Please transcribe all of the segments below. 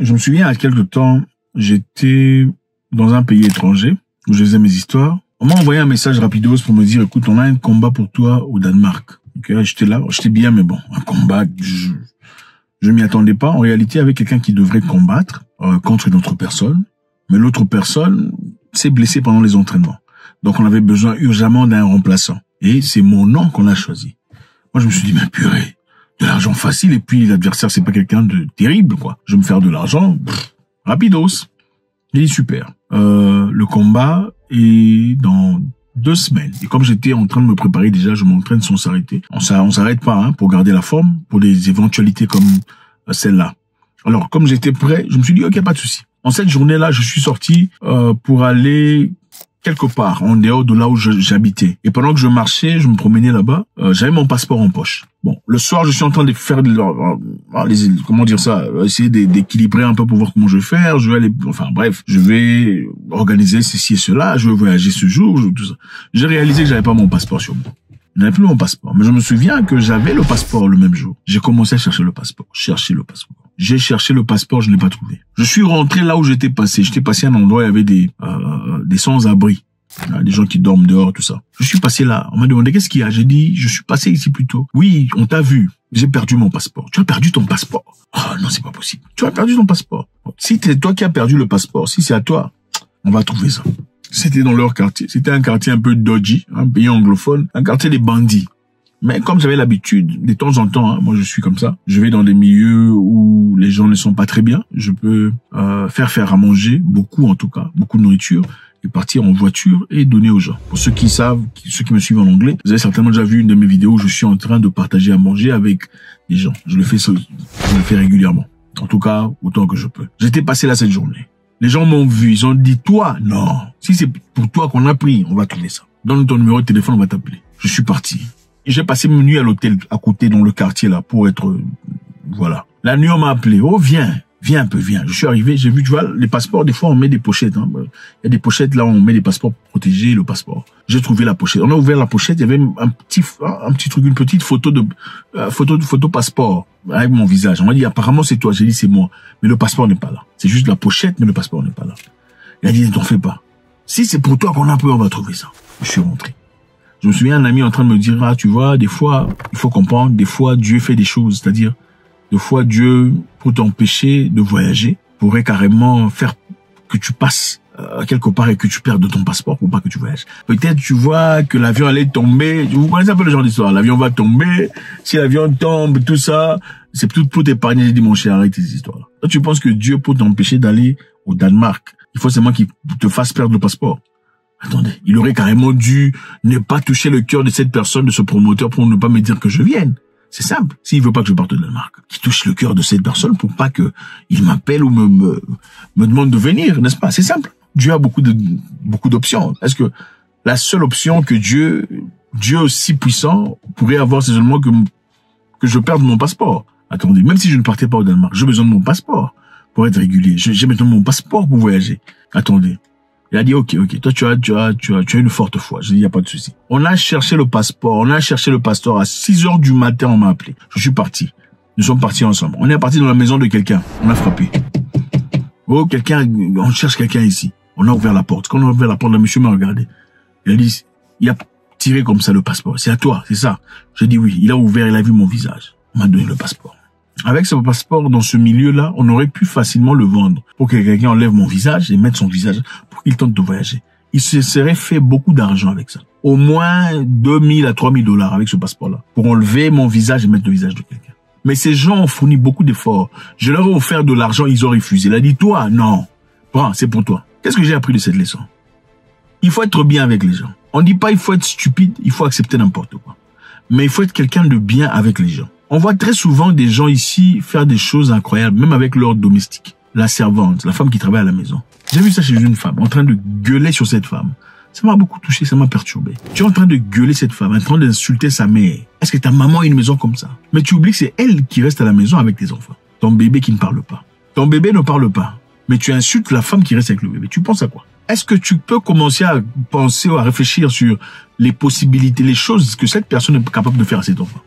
Je me souviens, à quelque temps, j'étais dans un pays étranger où je faisais mes histoires. On m'a envoyé un message rapidos pour me dire, écoute, on a un combat pour toi au Danemark. Okay, j'étais là, j'étais bien, mais bon, un combat, je m'y attendais pas. En réalité, avec quelqu'un qui devrait combattre contre une autre personne, mais l'autre personne s'est blessée pendant les entraînements. Donc, on avait besoin urgemment d'un remplaçant. Et c'est mon nom qu'on a choisi. Moi, je me suis dit, mais purée, de l'argent facile, et puis l'adversaire, c'est pas quelqu'un de terrible, quoi. Je vais me faire de l'argent, rapidos. Il est super. Le combat est dans 2 semaines. Et comme j'étais en train de me préparer déjà, je m'entraîne sans s'arrêter. On s'arrête pas, hein, pour garder la forme, pour des éventualités comme celle-là. Alors, comme j'étais prêt, je me suis dit, ok, pas de souci. En cette journée-là, je suis sorti pour aller quelque part en dehors de là où j'habitais. Et pendant que je marchais, je me promenais là-bas, j'avais mon passeport en poche. Bon, le soir, je suis en train de faire comment dire ça, essayer d'équilibrer un peu pour voir comment je vais faire. Je vais aller, enfin bref, je vais organiser ceci et cela. Je vais voyager ce jour, tout ça. J'ai réalisé que j'avais pas mon passeport sur moi. Je n'avais plus mon passeport. Mais je me souviens que j'avais le passeport le même jour. J'ai commencé à chercher le passeport. J'ai cherché le passeport, je ne l'ai pas trouvé. Je suis rentré là où j'étais passé. J'étais passé à un endroit où il y avait des sans-abri. Des gens qui dorment dehors, tout ça. Je suis passé là. On m'a demandé qu'est-ce qu'il y a. J'ai dit, je suis passé ici plus tôt. Oui, on t'a vu. J'ai perdu mon passeport. Tu as perdu ton passeport. Ah non, c'est pas possible. Tu as perdu ton passeport. Si c'est toi qui as perdu le passeport, si c'est à toi, on va trouver ça. C'était dans leur quartier. C'était un quartier un peu dodgy, un pays anglophone, un quartier des bandits. Mais comme j'avais l'habitude, de temps en temps, hein, moi je suis comme ça, je vais dans des milieux où les gens ne sont pas très bien. Je peux faire à manger, beaucoup en tout cas, beaucoup de nourriture, et partir en voiture et donner aux gens. Pour ceux qui savent, ceux qui me suivent en anglais, vous avez certainement déjà vu une de mes vidéos où je suis en train de partager à manger avec des gens. Je le fais régulièrement. En tout cas, autant que je peux. J'étais passé là cette journée. Les gens m'ont vu, ils ont dit, toi, non. Si c'est pour toi qu'on a pris, on va trouver ça. Donne ton numéro de téléphone, on va t'appeler. Je suis parti. Et j'ai passé ma nuit à l'hôtel, à côté, dans le quartier, là, pour être, voilà. La nuit, on m'a appelé. Oh, viens un peu, viens. Je suis arrivé, j'ai vu, tu vois, les passeports, des fois, on met des pochettes, hein. Il y a des pochettes, là, on met des passeports pour protéger le passeport. J'ai trouvé la pochette. On a ouvert la pochette, il y avait un petit truc, une petite photo photo passeport avec mon visage. On m'a dit, apparemment, c'est toi. J'ai dit, c'est moi. Mais le passeport n'est pas là. C'est juste la pochette, mais le passeport n'est pas là. Il a dit, t'en fais pas. Si c'est pour toi qu'on a peur, on va trouver ça. Je suis rentré. Je me souviens un ami en train de me dire, ah, tu vois, des fois, il faut comprendre, des fois, Dieu fait des choses. C'est-à-dire, des fois, Dieu, pour t'empêcher de voyager, pourrait carrément faire que tu passes quelque part et que tu perdes ton passeport pour pas que tu voyages. Peut-être tu vois que l'avion allait tomber. Vous connaissez un peu le genre d'histoire. L'avion va tomber. Si l'avion tombe, tout ça, c'est tout pour t'épargner. J'ai dit, mon cher, arrête ces histoires-là. Toi, tu penses que Dieu, pour t'empêcher d'aller au Danemark, il faut seulement qu'il te fasse perdre le passeport. Attendez, il aurait carrément dû ne pas toucher le cœur de cette personne, de ce promoteur, pour ne pas me dire que je vienne. C'est simple. S'il veut pas que je parte au Danemark, qu'il touche le cœur de cette personne pour pas que il m'appelle ou me demande de venir, n'est-ce pas? C'est simple. Dieu a beaucoup d'options. Est-ce que la seule option que Dieu aussi puissant pourrait avoir, c'est seulement que je perde mon passeport? Attendez, même si je ne partais pas au Danemark, j'ai besoin de mon passeport pour être régulier. J'ai besoin de mon passeport pour voyager. Attendez. Il a dit, ok, toi, tu as une forte foi. J'ai dit, y a pas de souci. On a cherché le passeport, à 6 heures du matin, on m'a appelé. Je suis parti. Nous sommes partis ensemble. On est parti dans la maison de quelqu'un. On a frappé. Oh, on cherche quelqu'un ici. On a ouvert la porte. Quand on a ouvert la porte, le monsieur m'a regardé. Il a dit, il a tiré comme ça le passeport. C'est à toi, c'est ça. J'ai dit oui. Il a ouvert, il a vu mon visage. On m'a donné le passeport. Avec ce passeport, dans ce milieu-là, on aurait pu facilement le vendre pour que quelqu'un enlève mon visage et mette son visage pour qu'il tente de voyager. Il se serait fait beaucoup d'argent avec ça. Au moins 2000 à 3000 $ avec ce passeport-là pour enlever mon visage et mettre le visage de quelqu'un. Mais ces gens ont fourni beaucoup d'efforts. Je leur ai offert de l'argent, ils ont refusé. Il a dit, toi, non. Prends, c'est pour toi. Qu'est-ce que j'ai appris de cette leçon? Il faut être bien avec les gens. On dit pas il faut être stupide, il faut accepter n'importe quoi. Mais il faut être quelqu'un de bien avec les gens. On voit très souvent des gens ici faire des choses incroyables, même avec leur domestique. La servante, la femme qui travaille à la maison. J'ai vu ça chez une femme, en train de gueuler sur cette femme. Ça m'a beaucoup touché, ça m'a perturbé. Tu es en train de gueuler cette femme, en train d'insulter sa mère. Est-ce que ta maman a une maison comme ça? Mais tu oublies que c'est elle qui reste à la maison avec tes enfants. Ton bébé qui ne parle pas. Ton bébé ne parle pas. Mais tu insultes la femme qui reste avec le bébé. Tu penses à quoi? Est-ce que tu peux commencer à penser ou à réfléchir sur les possibilités, les choses que cette personne est capable de faire à cet enfant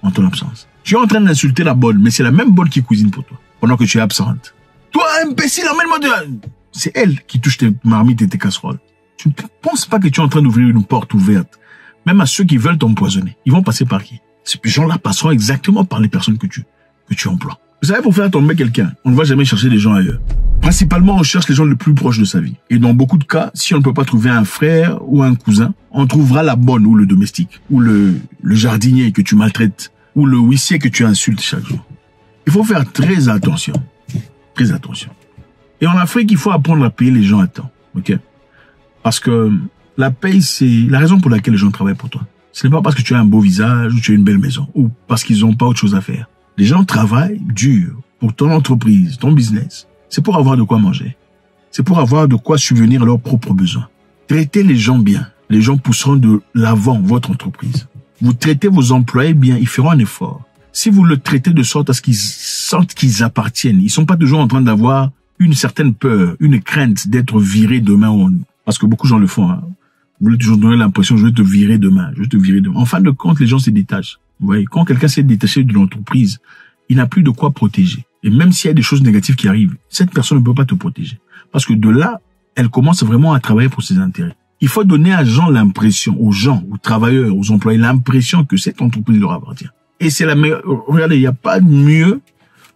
en ton absence? Tu es en train d'insulter la bonne, mais c'est la même bonne qui cuisine pour toi pendant que tu es absente. Toi, imbécile, emmène-moi de... C'est elle qui touche tes marmites et tes casseroles. Tu ne penses pas que tu es en train d'ouvrir une porte ouverte, même à ceux qui veulent t'empoisonner. Ils vont passer par qui? Ces gens-là passeront exactement par les personnes que tu emploies. Vous savez, pour faire tomber quelqu'un, on ne va jamais chercher des gens ailleurs. Principalement, on cherche les gens les plus proches de sa vie. Et dans beaucoup de cas, si on ne peut pas trouver un frère ou un cousin, on trouvera la bonne ou le domestique, ou le jardinier que tu maltraites, ou le huissier que tu insultes chaque jour. Il faut faire très attention. Très attention. Et en Afrique, il faut apprendre à payer les gens à temps. Ok? Parce que la paye, c'est la raison pour laquelle les gens travaillent pour toi. Ce n'est pas parce que tu as un beau visage ou tu as une belle maison ou parce qu'ils n'ont pas autre chose à faire. Les gens travaillent dur pour ton entreprise, ton business. C'est pour avoir de quoi manger. C'est pour avoir de quoi subvenir à leurs propres besoins. Traitez les gens bien. Les gens pousseront de l'avant votre entreprise. Vous traitez vos employés bien, ils feront un effort. Si vous le traitez de sorte à ce qu'ils sentent qu'ils appartiennent, ils sont pas toujours en train d'avoir une certaine peur, une crainte d'être virés demain. Parce que beaucoup de gens le font. Hein. Vous voulez toujours donner l'impression, je vais te virer demain, je vais te virer demain. En fin de compte, les gens se détachent. Vous voyez, quand quelqu'un s'est détaché de l'entreprise, il n'a plus de quoi protéger. Et même s'il y a des choses négatives qui arrivent, cette personne ne peut pas te protéger. Parce que de là, elle commence vraiment à travailler pour ses intérêts. Il faut donner aux gens, aux travailleurs, aux employés, l'impression que cette entreprise leur appartient. Et c'est la meilleure. Regardez, il n'y a pas de mieux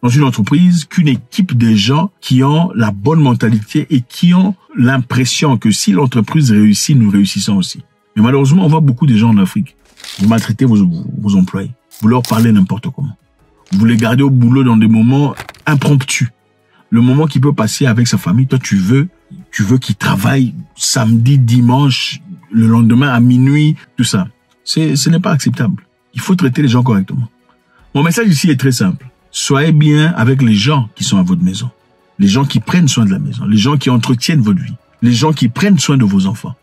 dans une entreprise qu'une équipe de gens qui ont la bonne mentalité et qui ont l'impression que si l'entreprise réussit, nous réussissons aussi. Mais malheureusement, on voit beaucoup de gens en Afrique. Vous maltraitez vos employés. Vous leur parlez n'importe comment. Vous les gardez au boulot dans des moments impromptus. Le moment qu'il peut passer avec sa famille, toi, tu veux qu'il travaille samedi, dimanche, le lendemain à minuit, tout ça. Ce n'est pas acceptable. Il faut traiter les gens correctement. Mon message ici est très simple. Soyez bien avec les gens qui sont à votre maison. Les gens qui prennent soin de la maison. Les gens qui entretiennent votre vie. Les gens qui prennent soin de vos enfants.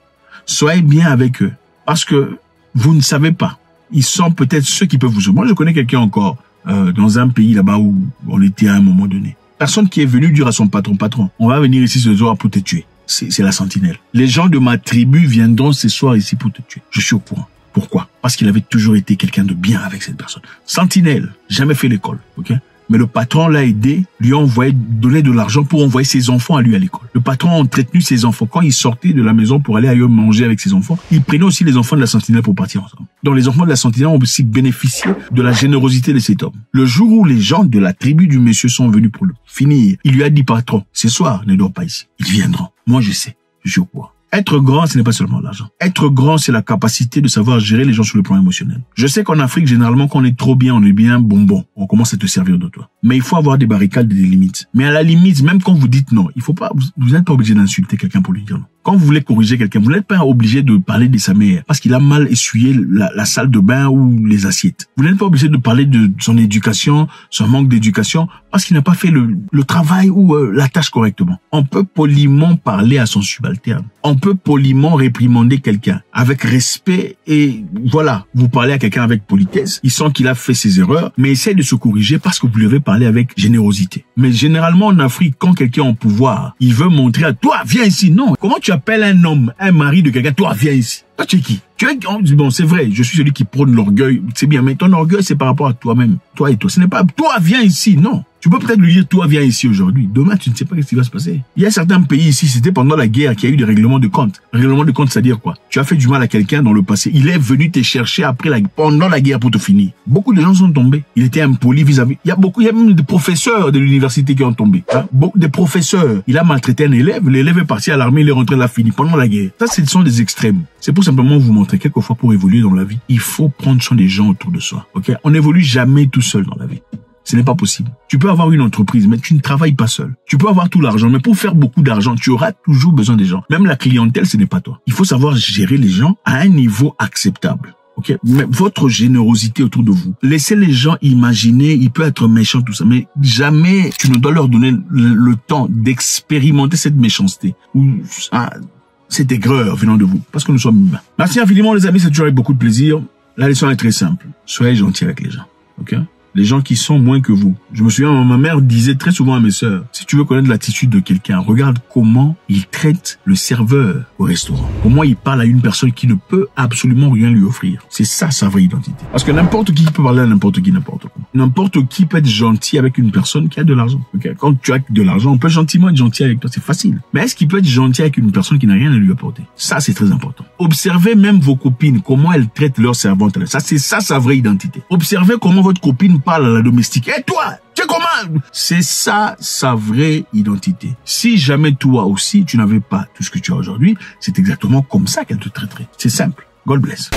Soyez bien avec eux. Parce que vous ne savez pas. Ils sont peut-être ceux qui peuvent vous sauver. Moi, je connais quelqu'un encore dans un pays là-bas où on était à un moment donné. Personne qui est venu dire à son patron, on va venir ici ce soir pour te tuer. C'est la sentinelle. Les gens de ma tribu viendront ce soir ici pour te tuer. Je suis au courant. Pourquoi? Parce qu'il avait toujours été quelqu'un de bien avec cette personne. Sentinelle, jamais fait l'école, ok? Mais le patron l'a aidé, lui a donné de l'argent pour envoyer ses enfants à lui à l'école. Le patron a entretenu ses enfants. Quand il sortait de la maison pour aller ailleurs manger avec ses enfants, il prenait aussi les enfants de la sentinelle pour partir ensemble. Donc les enfants de la sentinelle ont aussi bénéficié de la générosité de cet homme. Le jour où les gens de la tribu du monsieur sont venus pour le finir, il lui a dit, patron, ce soir, ne dors pas ici. Ils viendront. Moi, je sais. Je suis au courant. Être grand, ce n'est pas seulement l'argent. Être grand, c'est la capacité de savoir gérer les gens sur le plan émotionnel. Je sais qu'en Afrique, généralement, quand on est trop bien, on est bien bonbon. On commence à te servir de toi. Mais il faut avoir des barricades et des limites. Mais à la limite, même quand vous dites non, il faut pas, vous n'êtes pas obligé d'insulter quelqu'un pour lui dire non. Quand vous voulez corriger quelqu'un, vous n'êtes pas obligé de parler de sa mère parce qu'il a mal essuyé la salle de bain ou les assiettes. Vous n'êtes pas obligé de parler de son éducation, son manque d'éducation parce qu'il n'a pas fait le travail ou la tâche correctement. On peut poliment parler à son subalterne. On peut poliment réprimander quelqu'un avec respect et voilà, vous parlez à quelqu'un avec politesse. Il sent qu'il a fait ses erreurs, mais essaye de se corriger parce que vous lui avez parlé avec générosité. Mais généralement en Afrique, quand quelqu'un est en pouvoir, il veut montrer à toi, viens ici. Non, comment tu appelles un homme, un mari de quelqu'un, toi, viens ici. Toi, tu es qui? Bon, c'est vrai, je suis celui qui prône l'orgueil, c'est bien, mais ton orgueil, c'est par rapport à toi-même, toi et toi. Ce n'est pas, toi, viens ici, non. Tu peux peut-être lui dire, toi, viens ici aujourd'hui. Demain, tu ne sais pas ce qui va se passer. Il y a certains pays ici, c'était pendant la guerre qu'il y a eu des règlements de compte. Règlement de compte, c'est-à-dire quoi? Tu as fait du mal à quelqu'un dans le passé. Il est venu te chercher pendant la guerre pour te finir. Beaucoup de gens sont tombés. Il était impoli vis-à-vis. Il y a même des professeurs de l'université qui ont tombé. Hein? Des professeurs. Il a maltraité un élève. L'élève est parti à l'armée, il est rentré, il a fini pendant la guerre. Ça, ce sont des extrêmes. C'est pour simplement vous montrer quelquefois pour évoluer dans la vie. Il faut prendre soin des gens autour de soi. Ok? On n'évolue jamais tout seul dans la vie. Ce n'est pas possible. Tu peux avoir une entreprise, mais tu ne travailles pas seul. Tu peux avoir tout l'argent, mais pour faire beaucoup d'argent, tu auras toujours besoin des gens. Même la clientèle, ce n'est pas toi. Il faut savoir gérer les gens à un niveau acceptable. Ok? Mais votre générosité autour de vous. Laissez les gens imaginer, il peut être méchant, tout ça, mais jamais tu ne dois leur donner le temps d'expérimenter cette méchanceté ou cette aigreur venant de vous, parce que nous sommes humains. Merci infiniment les amis, c'est toujours avec beaucoup de plaisir. La leçon est très simple. Soyez gentils avec les gens. Ok? Les gens qui sont moins que vous. Je me souviens, ma mère disait très souvent à mes sœurs, si tu veux connaître l'attitude de quelqu'un, regarde comment il traite le serveur au restaurant. Comment il parle à une personne qui ne peut absolument rien lui offrir. C'est ça sa vraie identité. Parce que n'importe qui peut parler à n'importe qui, n'importe comment. N'importe qui peut être gentil avec une personne qui a de l'argent. Okay? Quand tu as de l'argent, on peut gentiment être gentil avec toi, c'est facile. Mais est-ce qu'il peut être gentil avec une personne qui n'a rien à lui apporter? Ça, c'est très important. Observez même vos copines, comment elles traitent leurs servantes. Ça, c'est ça sa vraie identité. Observez comment votre copine parle à la domestique. Et toi, tu es comment? C'est ça sa vraie identité. Si jamais toi aussi, tu n'avais pas tout ce que tu as aujourd'hui, c'est exactement comme ça qu'elle te traiterait. C'est simple. God bless.